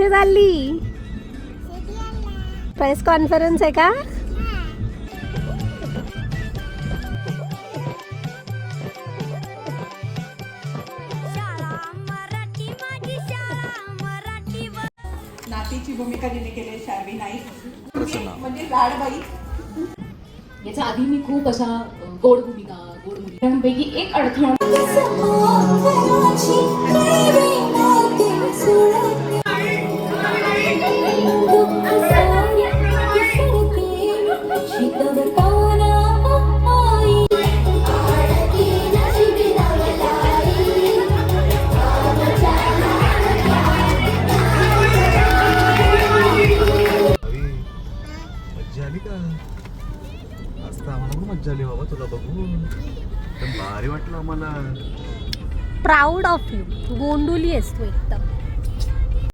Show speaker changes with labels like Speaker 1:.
Speaker 1: कुठे चालली? Press conference आहे का?
Speaker 2: नातीची भूमिका जिने केली शार्वी नाईक म्हणजे लाडबाई.
Speaker 3: याच्या आधी मी खूप अशा गोड भूमिकांपैकी एक अडथळा
Speaker 4: मज्जा आली बाबा तुला बघून. भारी वाटलं आम्हाला.
Speaker 1: Proud of you. गोंडुली आहेस तू एकदम.